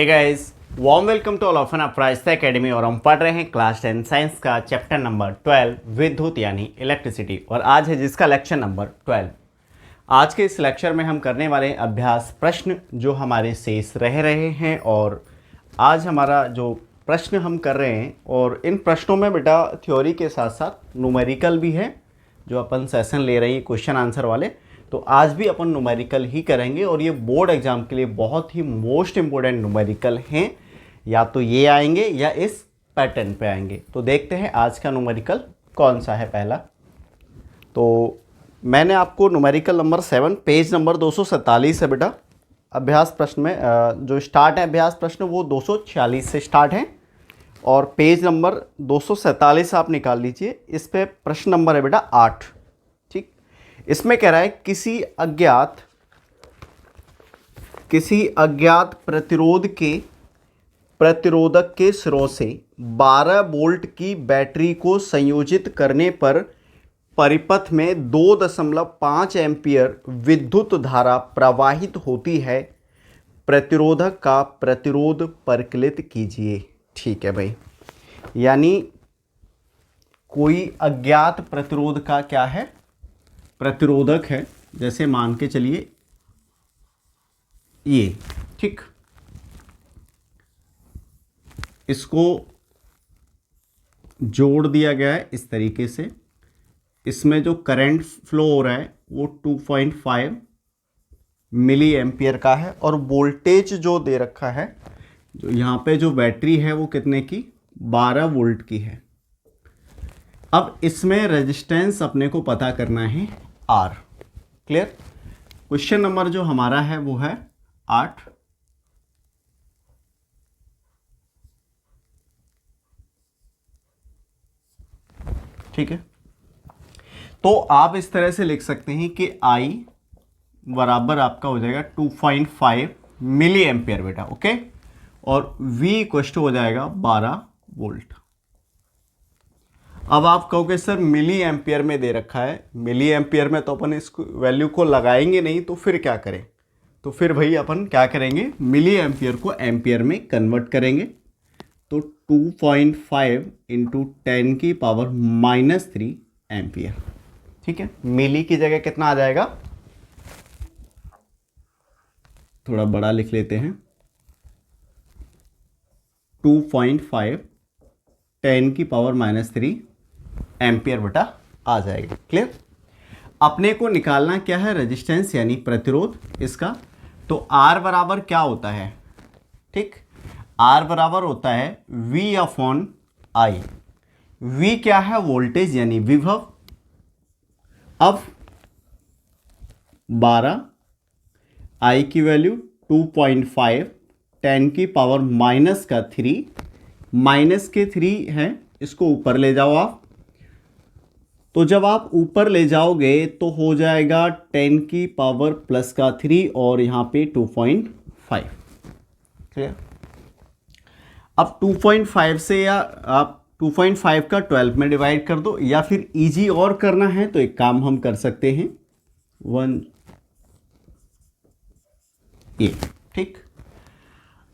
Hey guys, warm welcome to all of an अपराइस्ता academy. और हम पढ़ रहे हैं क्लास 10 साइंस का चैप्टर नंबर 12 विद्युत यानी इलेक्ट्रिसिटी। और आज है जिसका लेक्चर नंबर 12। आज के इस लेक्चर में हम करने वाले अभ्यास प्रश्न जो हमारे शेष रह रहे हैं। और आज हमारा जो प्रश्न हम कर रहे हैं, और इन प्रश्नों में बेटा थ्योरी के साथ साथ न्यूमेरिकल भी है जो अपन सेशन ले रही है क्वेश्चन आंसर वाले। तो आज भी अपन न्यूमेरिकल ही करेंगे और ये बोर्ड एग्जाम के लिए बहुत ही मोस्ट इंपॉर्टेंट न्यूमेरिकल हैं। या तो ये आएंगे या इस पैटर्न पे आएंगे। तो देखते हैं आज का न्यूमेरिकल कौन सा है। पहला तो मैंने आपको न्यूमेरिकल नंबर 7 पेज नंबर 247 है बेटा। अभ्यास प्रश्न में जो स्टार्ट है अभ्यास प्रश्न वो 246 से स्टार्ट है और पेज नंबर 247 आप निकाल लीजिए। इस पे प्रश्न नंबर है बेटा 8। ठीक, इसमें कह रहा है किसी अज्ञात प्रतिरोधक के सिरों से 12 वोल्ट की बैटरी को संयोजित करने पर परिपथ में 2.5 एम्पीयर विद्युत धारा प्रवाहित होती है। प्रतिरोधक का प्रतिरोध परिकलित कीजिए। ठीक है भाई, यानी कोई अज्ञात प्रतिरोध का क्या है, प्रतिरोधक है। जैसे मान के चलिए ये, ठीक, इसको जोड़ दिया गया है इस तरीके से। इसमें जो करंट फ्लो हो रहा है वो 2.5 मिली एम्पियर का है और वोल्टेज जो दे रखा है, जो यहाँ पे जो बैटरी है वो कितने की, 12 वोल्ट की है। अब इसमें रेजिस्टेंस अपने को पता करना है R। क्लियर। क्वेश्चन नंबर जो हमारा है वो है 8। ठीक है, तो आप इस तरह से लिख सकते हैं कि I बराबर आपका हो जाएगा 2.5 मिली एम्पियर बेटा। ओके, और V इक्वल हो जाएगा 12 वोल्ट। अब आप कहोगे सर मिली एम्पियर में दे रखा है, मिली एम्पियर में तो अपन इस वैल्यू को लगाएंगे नहीं, तो फिर क्या करें। तो फिर भाई अपन क्या करेंगे, मिली एम्पियर को एम्पियर में कन्वर्ट करेंगे। तो 2.5 इंटू 10 की पावर -3 एम्पियर। ठीक है, मिली की जगह कितना आ जाएगा, थोड़ा बड़ा लिख लेते हैं, 2.5 10 की पावर -3 एम्पियर बेटा आ जाएगा। क्लियर। अपने को निकालना क्या है, रेजिस्टेंस यानी प्रतिरोध इसका। तो R बराबर क्या होता है, ठीक, R बराबर होता है V/I। V क्या है, वोल्टेज यानी विभव। अब 12, I की वैल्यू 2.5, 10 की पावर -3, माइनस के 3 है, इसको ऊपर ले जाओ आप। तो जब आप ऊपर ले जाओगे तो हो जाएगा 10 की पावर +3 और यहाँ पे 2.5। क्लियर। अब 2.5 से, या आप 2.5 का 12 में डिवाइड कर दो, या फिर इजी और करना है तो एक काम हम कर सकते हैं 1 ये। ठीक,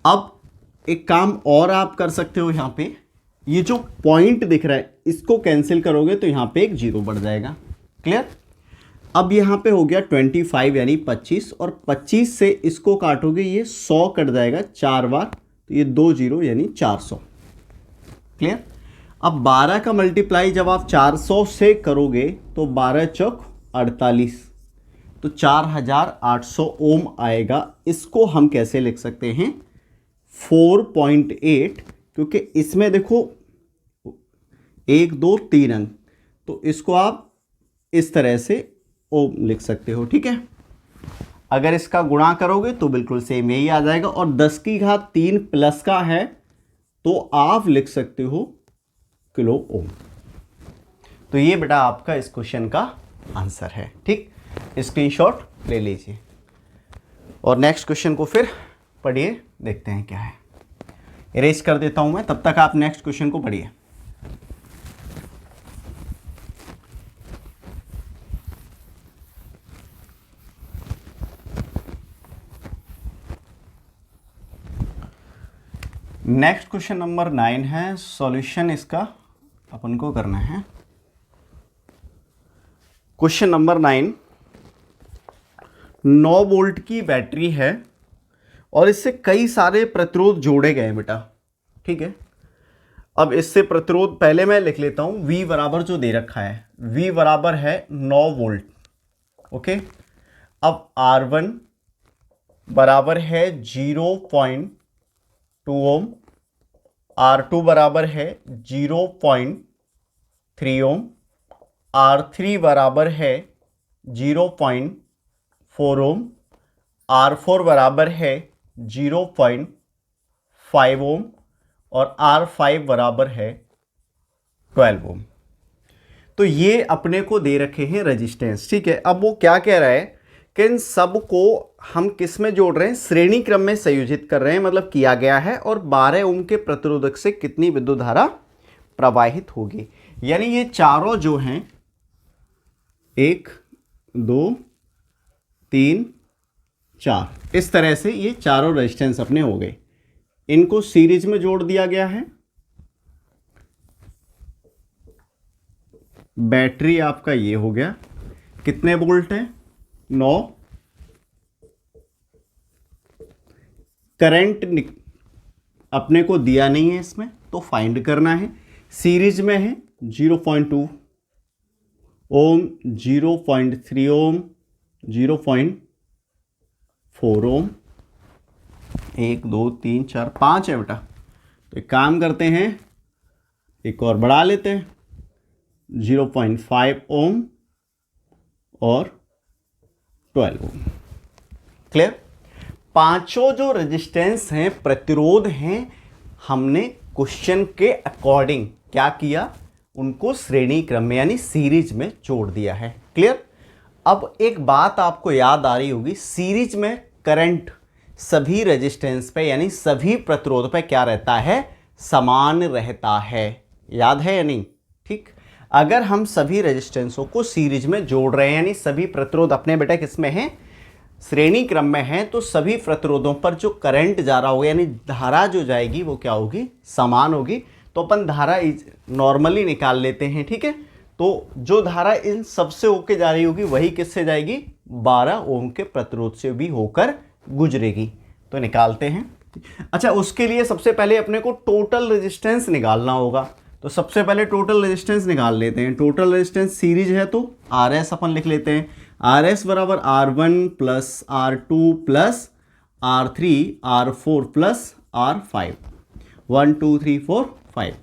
अब एक काम और आप कर सकते हो, यहाँ पे ये जो पॉइंट दिख रहा है इसको कैंसिल करोगे तो यहाँ पे एक 0 बढ़ जाएगा। क्लियर। अब यहाँ पे हो गया 25 यानी 25, और 25 से इसको काटोगे ये 100 कट जाएगा 4 बार, तो ये 2 0 यानी 400। क्लियर। अब 12 का मल्टीप्लाई जब आप 400 से करोगे तो 12 चौक 48, तो 4800 ओम आएगा। इसको हम कैसे लिख सकते हैं, 4.8, क्योंकि इसमें देखो 1 2 3 अंक, तो इसको आप इस तरह से ओम लिख सकते हो। ठीक है, अगर इसका गुणा करोगे तो बिल्कुल सेम यही आ जाएगा, और 10 की घात 3 प्लस का है तो आप लिख सकते हो किलो ओम। तो ये बेटा आपका इस क्वेश्चन का आंसर है। ठीक, स्क्रीनशॉट ले लीजिए और नेक्स्ट क्वेश्चन को फिर पढ़िए, देखते हैं क्या है। इरेज कर देता हूं मैं, तब तक आप नेक्स्ट क्वेश्चन को पढ़िए। नेक्स्ट क्वेश्चन नंबर 9 है, सॉल्यूशन इसका अपन को करना है। क्वेश्चन नंबर 9, 9 वोल्ट की बैटरी है और इससे कई सारे प्रतिरोध जोड़े गए बेटा, ठीक है। अब इससे प्रतिरोध पहले मैं लिख लेता हूं, V बराबर जो दे रखा है, V बराबर है 9 वोल्ट, ओके। अब R1 बराबर है 0.2 ओम, R2 बराबर है 0.3 ओम, R3 बराबर है 0.4 ओम, R4 बराबर है 0.5 ओम और R5 बराबर है 12 ओम। तो ये अपने को दे रखे हैं रेजिस्टेंस, ठीक है। अब वो क्या कह रहा है कि इन सब को हम किस में जोड़ रहे हैं, श्रेणी क्रम में संयोजित कर रहे हैं, मतलब किया गया है, और 12 ओम के प्रतिरोधक से कितनी विद्युत धारा प्रवाहित होगी। यानी ये चारों जो हैं 1 2 3 4, इस तरह से ये चारों रेजिस्टेंस अपने हो गए। इनको सीरीज में जोड़ दिया गया है। बैटरी आपका ये हो गया, कितने वोल्ट है, 9। करंट अपने को दिया नहीं है इसमें, तो फाइंड करना है। सीरीज में है 0.2 ओम, 0.3 ओम, 0.4 ओम, 1 2 3 4 5 है बेटा। तो एक काम करते हैं, एक और बढ़ा लेते हैं, 0.5 ओम और 12 ओम। क्लियर। पांचों जो रेजिस्टेंस हैं, प्रतिरोध हैं, हमने क्वेश्चन के अकॉर्डिंग क्या किया, उनको श्रेणी क्रम में यानी सीरीज में जोड़ दिया है। क्लियर। अब एक बात आपको याद आ रही होगी, सीरीज में करंट सभी रेजिस्टेंस पे यानी सभी प्रतिरोध पे क्या रहता है, समान रहता है। याद है या नहीं, ठीक। अगर हम सभी रेजिस्टेंसों को सीरीज में जोड़ रहे हैं यानी सभी प्रतिरोध अपने बेटा किस में हैं, श्रेणी क्रम में है, तो सभी प्रतिरोधों पर जो करंट जा रहा होगा यानी धारा जो जाएगी वो क्या होगी, समान होगी। तो अपन धारा नॉर्मली निकाल लेते हैं, ठीक है। तो जो धारा इन सबसे होके जा रही होगी वही किससे जाएगी, 12 ओम के प्रतिरोध से भी होकर गुजरेगी। तो निकालते हैं। अच्छा, उसके लिए सबसे पहले अपने को टोटल रेजिस्टेंस निकालना होगा। तो सबसे पहले टोटल रेजिस्टेंस निकाल लेते हैं। टोटल रेजिस्टेंस सीरीज है तो RS अपन लिख लेते हैं। RS बराबर R1 plus R2 plus R3 R4 plus R5, 1 2 3 4 5,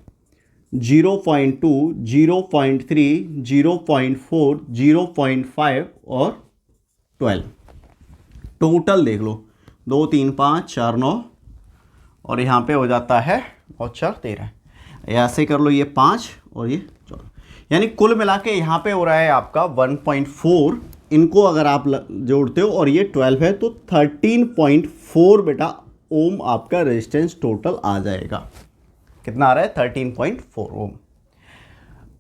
0.2 0.3 0.4 0.5 और 12। टोटल देख लो, 2 3 5 4 9 और यहाँ पे हो जाता है और 4 13। ऐसे कर लो, ये 5 और ये 14, यानी कुल मिला के यहाँ पे हो रहा है आपका 1.4। इनको अगर आप जोड़ते हो और ये 12 है तो 13.4 बेटा ओम आपका रेजिस्टेंस टोटल आ जाएगा। कितना आ रहा है, 13.4 ओम।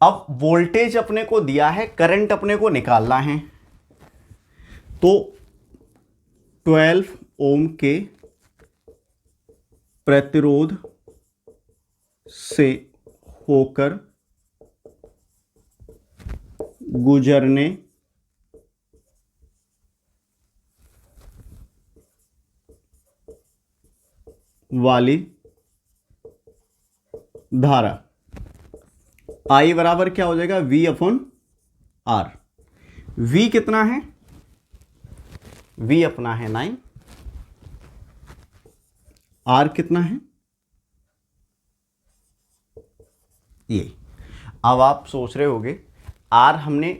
अब वोल्टेज अपने को दिया है, करंट अपने को निकालना है। तो 12 ओम के प्रतिरोध से होकर गुजरने वाली धारा I बराबर क्या हो जाएगा, V अपॉन R। V कितना है, V अपना है 9, R कितना है ये। अब आप सोच रहे होगे R हमने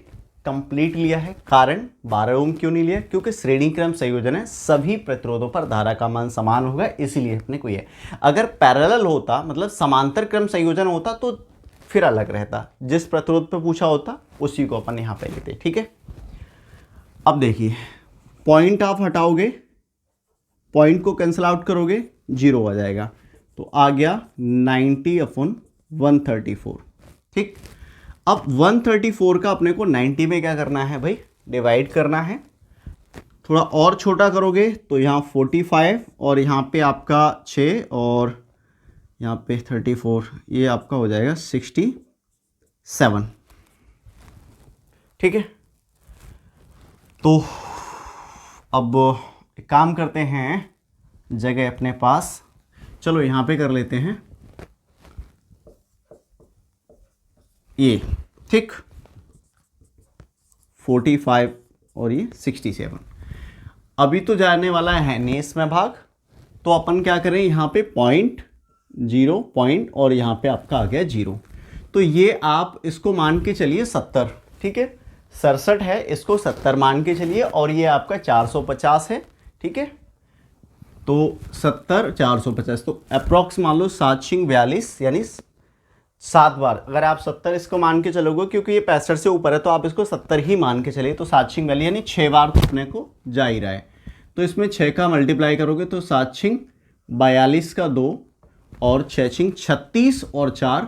कंप्लीट लिया है, कारण 12 ओम क्यों नहीं लिया, क्योंकि श्रेणी क्रम संयोजन है, सभी प्रतिरोधों पर धारा का मान समान होगा, इसीलिए अपने को ये। अगर पैरेलल होता मतलब समांतर क्रम संयोजन होता तो फिर अलग रहता, जिस प्रतिरोध पे पूछा होता उसी को अपन यहाँ पे लेते, ठीक है। अब देखिए, पॉइंट आप हटाओगे, पॉइंट को कैंसिल आउट करोगे, 0 आ जाएगा, तो आ गया 90/134, ठीक। अब 134 का अपने को 90 में क्या करना है भाई, डिवाइड करना है। थोड़ा और छोटा करोगे तो यहाँ 45 और यहाँ पे आपका 6 और यहाँ पे 34, ये आपका हो जाएगा 67। ठीक है, तो अब एक काम करते हैं, जगह अपने पास, चलो यहाँ पे कर लेते हैं ये, ठीक, 45 और ये 67। अभी तो जाने वाला है नहीं इसमें भाग, तो अपन क्या करें, यहाँ पे पॉइंट, 0 पॉइंट और यहाँ पे आपका आ गया 0, तो ये आप इसको मान के चलिए 70। ठीक है, 67 है, इसको 70 मान के चलिए, और ये आपका 450 है। ठीक है, तो 70 450, तो अप्रॉक्स मान लो 7 × 42, यानी 7 बार। अगर आप 70 इसको मान के चलोगे, क्योंकि ये 65 से ऊपर है, तो आप इसको 70 ही मान के चलिए, तो 7 × 42 यानी 6 बार तो अपने को जा ही रहा है। तो इसमें 6 का मल्टीप्लाई करोगे तो 7 × 42 का 2 और 6 × 36 और 4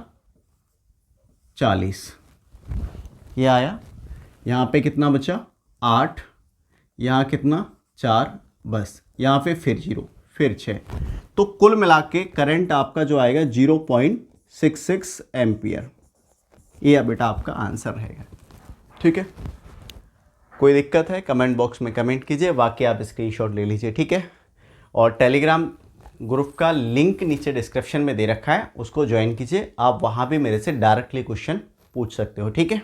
40, ये आया। यहाँ पे कितना बचा, 8, यहाँ कितना 4, बस यहाँ पे फिर 0, फिर 6, तो कुल मिला के करंट आपका जो आएगा 0.66 एम्पियर। ये बेटा आपका आंसर रहेगा। ठीक है, कोई दिक्कत है कमेंट बॉक्स में कमेंट कीजिए, बाकी आप स्क्रीनशॉट ले लीजिए। ठीक है, और टेलीग्राम ग्रुप का लिंक नीचे डिस्क्रिप्शन में दे रखा है, उसको ज्वाइन कीजिए, आप वहाँ भी मेरे से डायरेक्टली क्वेश्चन पूछ सकते हो। ठीक है,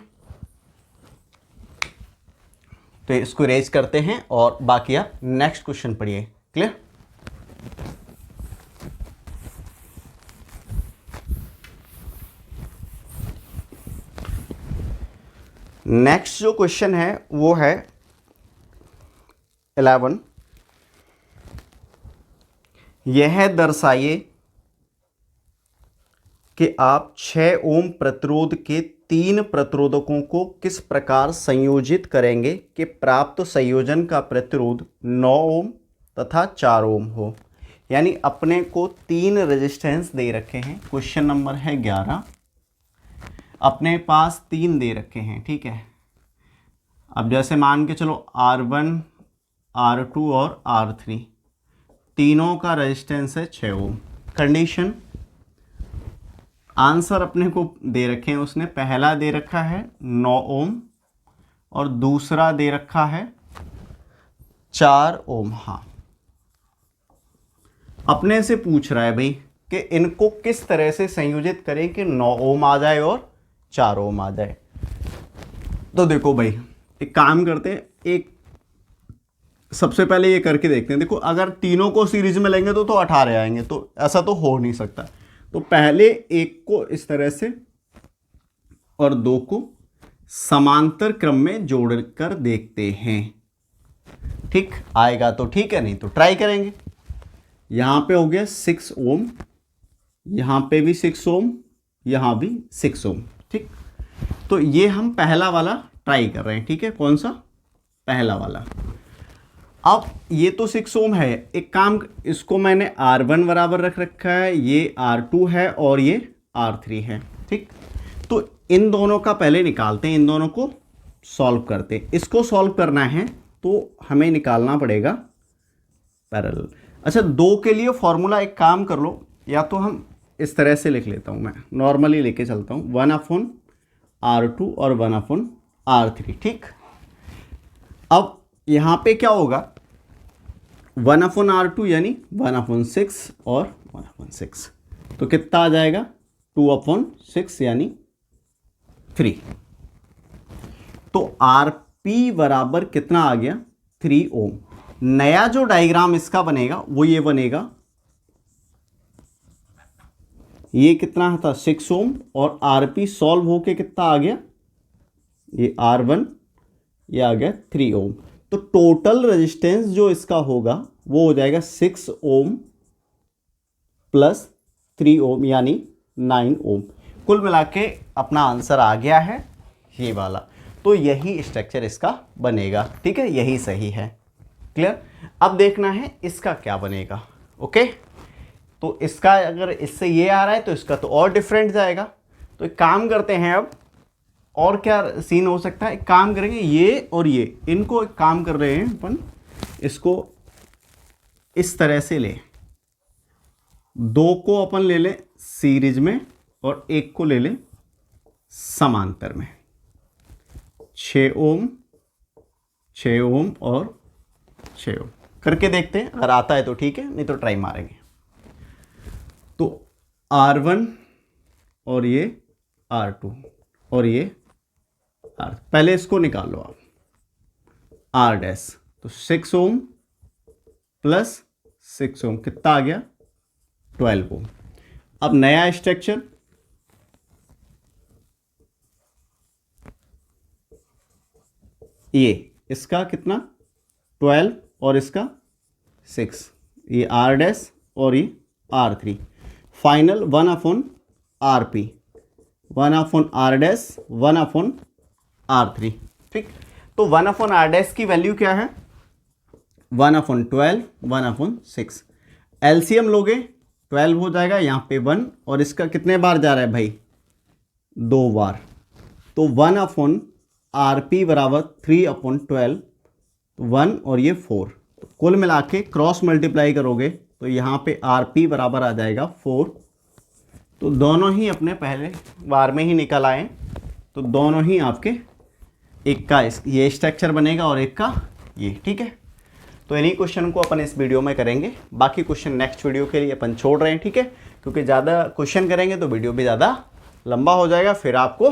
तो इसको रेज करते हैं और बाकी आप नेक्स्ट क्वेश्चन पढ़िए। क्लियर? नेक्स्ट जो क्वेश्चन है वो है 11। यह दर्शाइए कि आप 6 ओम प्रतिरोध के 3 प्रतिरोधकों को किस प्रकार संयोजित करेंगे कि प्राप्त संयोजन का प्रतिरोध 9 ओम तथा 4 ओम हो। यानी अपने को 3 रेजिस्टेंस दे रखे हैं, क्वेश्चन नंबर है 11, अपने पास 3 दे रखे हैं। ठीक है, अब जैसे मान के चलो R1, R2 और R3, तीनों का रेजिस्टेंस है 6 ओम। कंडीशन, आंसर अपने को दे रखे हैं, उसने पहला दे रखा है 9 ओम और दूसरा दे रखा है 4 ओम। हाँ, अपने से पूछ रहा है भाई कि इनको किस तरह से संयोजित करें कि 9 ओम आ जाए और 4 ओम आ जाए। तो देखो भाई, एक काम करते हैं, एक सबसे पहले ये करके देखते हैं। देखो, अगर तीनों को सीरीज में लेंगे तो 18 आएंगे, तो ऐसा तो हो नहीं सकता। तो पहले एक को इस तरह से और 2 को समांतर क्रम में जोड़कर देखते हैं। ठीक आएगा तो ठीक है, नहीं तो ट्राई करेंगे। यहां पे हो गया 6 ओम, यहां पे भी 6 ओम, यहां भी 6 ओम। ठीक, तो ये हम पहला वाला ट्राई कर रहे हैं। ठीक है, कौन सा? पहला वाला। अब ये तो 6 ओम है, एक काम, इसको मैंने R1 बराबर रख रखा है, ये R2 है और ये R3 है। ठीक, तो इन दोनों का पहले निकालते हैं, इन दोनों को सॉल्व करते हैं। इसको सॉल्व करना है तो हमें निकालना पड़ेगा पैरेलल। अच्छा, 2 के लिए फॉर्मूला एक काम कर लो, या तो हम इस तरह से लिख लेता हूं, मैं नॉर्मली लेके चलता हूं, 1/R2 और 1/R3। ठीक, अब यहां पे क्या होगा, 1/R2 यानी 1/6 और 1/6, तो कितना आ जाएगा 2/6 यानी 3। तो RP बराबर कितना आ गया, 3 ओम। नया जो डायग्राम इसका बनेगा वो ये बनेगा, ये कितना था 6 ओम, और RP सॉल्व होके कितना आ गया, ये R1, ये आ गया 3 ओम। तो टोटल रेजिस्टेंस जो इसका होगा वो हो जाएगा 6 ओम प्लस 3 ओम यानी 9 ओम। कुल मिला के अपना आंसर आ गया है ये वाला। तो यही स्ट्रक्चर इसका बनेगा। ठीक है, यही सही है। क्लियर? अब देखना है इसका क्या बनेगा। ओके, तो इसका अगर इससे ये आ रहा है तो इसका तो और डिफरेंट जाएगा। तो एक काम करते हैं, अब और क्या सीन हो सकता है, एक काम करेंगे, ये और ये, इनको एक काम कर रहे हैं अपन, इसको इस तरह से ले, दो को अपन ले लें सीरीज में और एक को ले लें समांतर में। 6 ओम, 6 ओम और 6 ओम करके देखते हैं, अगर आता है तो ठीक है, नहीं तो ट्राई मारेंगे। तो R1 और ये R2 और ये R, पहले इसको निकाल लो आप, R डैश। तो 6 ओम प्लस 6 ओम कितना आ गया, 12 ओम। अब नया स्ट्रक्चर, ये इसका कितना 12 और इसका 6, ये R डैश और ये R3, final 1/RP, 1/R dash 1/R3। ठीक, तो 1/R डैश की वैल्यू क्या है, 1/12, 1/6। एलसीएम लोगे 12 हो जाएगा, यहाँ पे 1 और इसका कितने बार जा रहा है भाई, 2 बार। तो 1/RP बराबर 3/12, 1 और ये 4। तो कुल मिला के क्रॉस मल्टीप्लाई करोगे तो यहाँ पे RP बराबर आ जाएगा 4। तो दोनों ही अपने पहले बार में ही निकल आए, तो दोनों ही आपके, एक का ये स्ट्रक्चर बनेगा और एक का ये। ठीक है, तो इन्हीं क्वेश्चन को अपन इस वीडियो में करेंगे, बाकी क्वेश्चन नेक्स्ट वीडियो के लिए अपन छोड़ रहे हैं। ठीक है, क्योंकि ज़्यादा क्वेश्चन करेंगे तो वीडियो भी ज़्यादा लंबा हो जाएगा, फिर आपको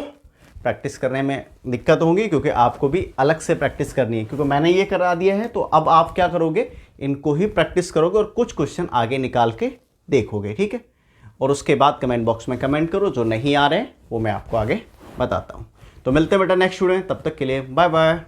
प्रैक्टिस करने में दिक्कत होगी, क्योंकि आपको भी अलग से प्रैक्टिस करनी है। क्योंकि मैंने ये करा दिया है, तो अब आप क्या करोगे, इनको ही प्रैक्टिस करोगे और कुछ क्वेश्चन आगे निकाल के देखोगे। ठीक है, और उसके बाद कमेंट बॉक्स में कमेंट करो, जो नहीं आ रहे हैं वो मैं आपको आगे बताता हूँ। तो मिलते हैं बेटा नेक्स्ट वीडियो में, तब तक के लिए बाय बाय।